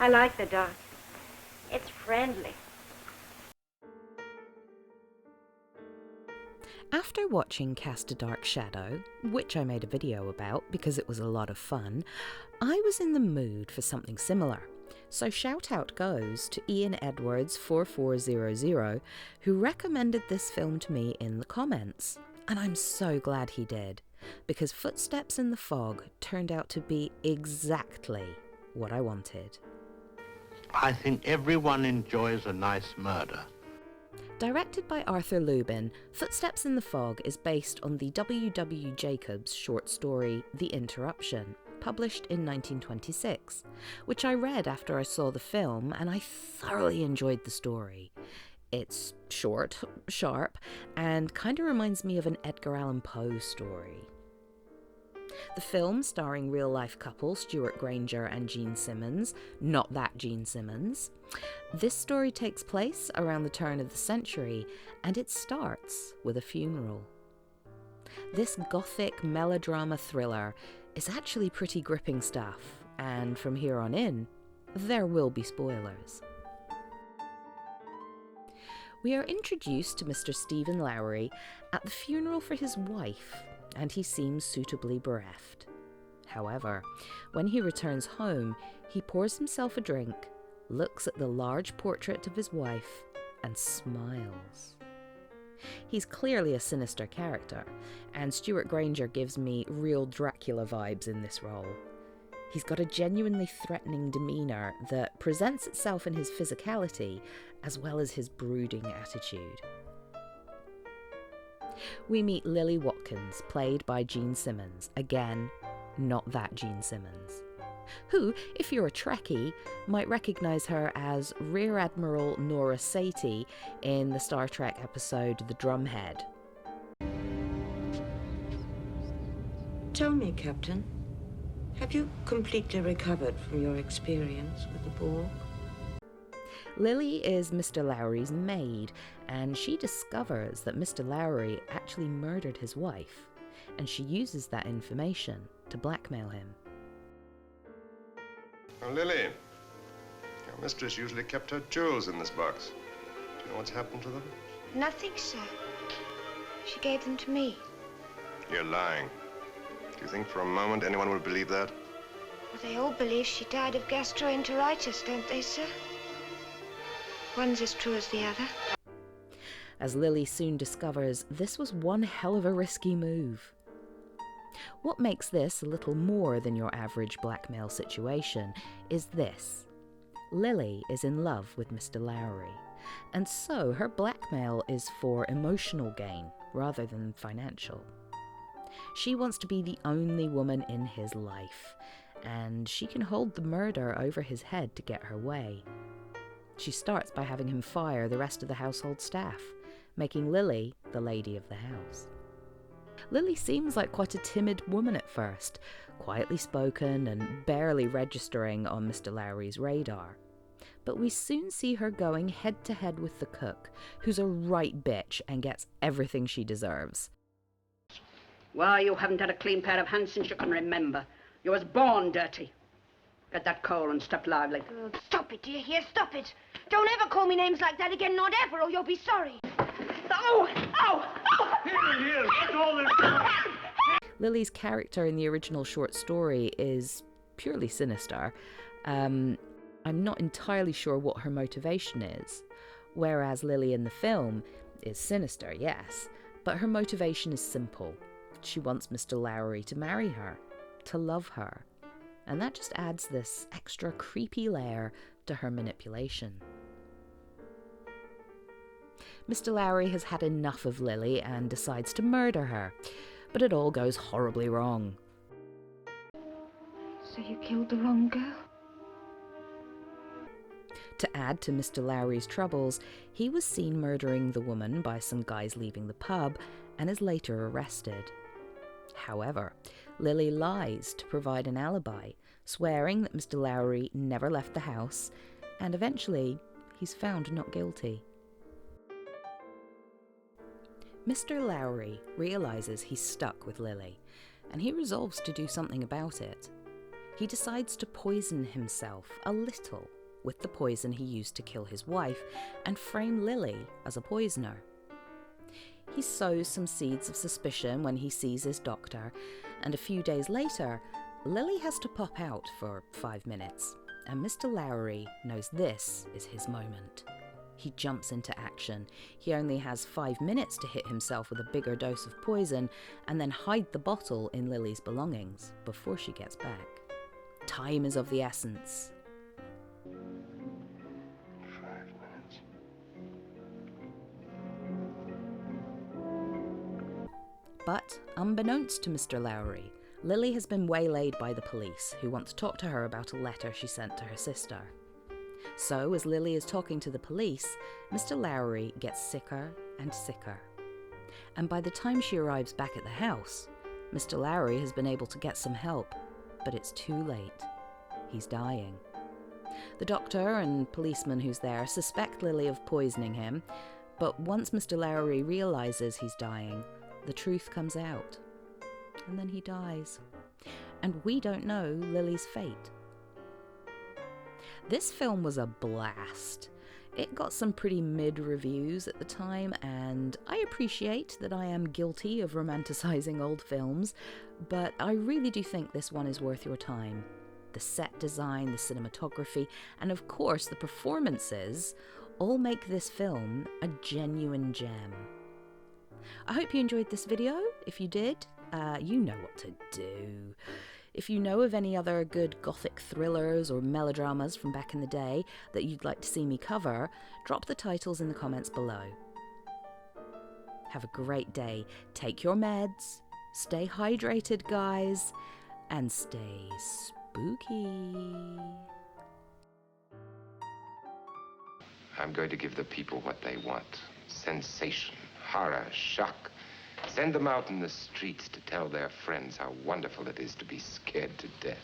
I like the dark. It's friendly. After watching Cast a Dark Shadow, which I made a video about because it was a lot of fun, I was in the mood for something similar. So shout out goes to Ian Edwards 4400, who recommended this film to me in the comments. And I'm so glad he did, because Footsteps in the Fog turned out to be exactly what I wanted. I think everyone enjoys a nice murder. Directed by Arthur Lubin, Footsteps in the Fog is based on the W. Jacobs short story The Interruption, published in 1926, which I read after I saw the film, and I thoroughly enjoyed the story. It's short, sharp, and kind of reminds me of an Edgar Allan Poe story. The film, starring real-life couple Stuart Granger and Gene Simmons, not that Gene Simmons. This story takes place around the turn of the century, and it starts with a funeral. This gothic melodrama thriller is actually pretty gripping stuff, and from here on in, there will be spoilers. We are introduced to Mr. Stephen Lowry at the funeral for his wife, and he seems suitably bereft. However, when he returns home, he pours himself a drink, looks at the large portrait of his wife, and smiles. He's clearly a sinister character, and Stuart Granger gives me real Dracula vibes in this role. He's got a genuinely threatening demeanour that presents itself in his physicality as well as his brooding attitude. We meet Lily Watkins, played by Gene Simmons. Again, not that Gene Simmons. Who, if you're a Trekkie, might recognise her as Rear Admiral Nora Satie in the Star Trek episode The Drumhead. Tell me, Captain, have you completely recovered from your experience with the Borg? Lily is Mr. Lowry's maid, and she discovers that Mr. Lowry actually murdered his wife, and she uses that information to blackmail him. Oh, Lily, your mistress usually kept her jewels in this box. Do you know what's happened to them? Nothing, sir. She gave them to me. You're lying. Do you think for a moment anyone will believe that? Well, they all believe she died of gastroenteritis, don't they, sir? One's as true as the other. As Lily soon discovers, this was one hell of a risky move. What makes this a little more than your average blackmail situation is this. Lily is in love with Mr. Lowry, and so her blackmail is for emotional gain rather than financial. She wants to be the only woman in his life, and she can hold the murder over his head to get her way. She starts by having him fire the rest of the household staff, making Lily the lady of the house. Lily seems like quite a timid woman at first, quietly spoken and barely registering on Mr. Lowry's radar. But we soon see her going head-to-head with the cook, who's a right bitch and gets everything she deserves. Why, you haven't had a clean pair of hands since you can remember. You was born dirty. Get that coal and step lively. Oh, stop it, do you hear? Stop it. Don't ever call me names like that again, not ever, or you'll be sorry. Oh! Ow! Oh! Here, what's all this? Lily's character in the original short story is purely sinister. I'm not entirely sure what her motivation is, whereas Lily in the film is sinister, yes, but her motivation is simple. She wants Mr. Lowry to marry her, to love her, and that just adds this extra creepy layer to her manipulation. Mr. Lowry has had enough of Lily and decides to murder her, but it all goes horribly wrong. So you killed the wrong girl? To add to Mr. Lowry's troubles, he was seen murdering the woman by some guys leaving the pub and is later arrested. However, Lily lies to provide an alibi, swearing that Mr. Lowry never left the house, and eventually he's found not guilty. Mr. Lowry realises he's stuck with Lily, and he resolves to do something about it. he decides to poison himself a little with the poison he used to kill his wife and frame Lily as a poisoner. He sows some seeds of suspicion when he sees his doctor, and a few days later, Lily has to pop out for 5 minutes, and Mr. Lowry knows this is his moment. He jumps into action. He only has 5 minutes to hit himself with a bigger dose of poison and then hide the bottle in Lily's belongings before she gets back. Time is of the essence. 5 minutes. But, unbeknownst to Mr. Lowry, Lily has been waylaid by the police, who want to talk to her about a letter she sent to her sister. So, as Lily is talking to the police, Mr. Lowry gets sicker and sicker. And by the time she arrives back at the house, Mr. Lowry has been able to get some help, but it's too late. He's dying. The doctor and policeman who's there suspect Lily of poisoning him, but once Mr. Lowry realizes he's dying, the truth comes out. And then he dies. And we don't know Lily's fate. This film was a blast. It got some pretty mid-reviews at the time, and I appreciate that I am guilty of romanticizing old films, but I really do think this one is worth your time. The set design, the cinematography, and of course the performances all make this film a genuine gem. I hope you enjoyed this video. If you did, you know what to do. If you know of any other good gothic thrillers or melodramas from back in the day that you'd like to see me cover, drop the titles in the comments below. Have a great day. Take your meds, stay hydrated, guys, and stay spooky. I'm going to give the people what they want. Sensation, horror, shock. Send them out in the streets to tell their friends how wonderful it is to be scared to death.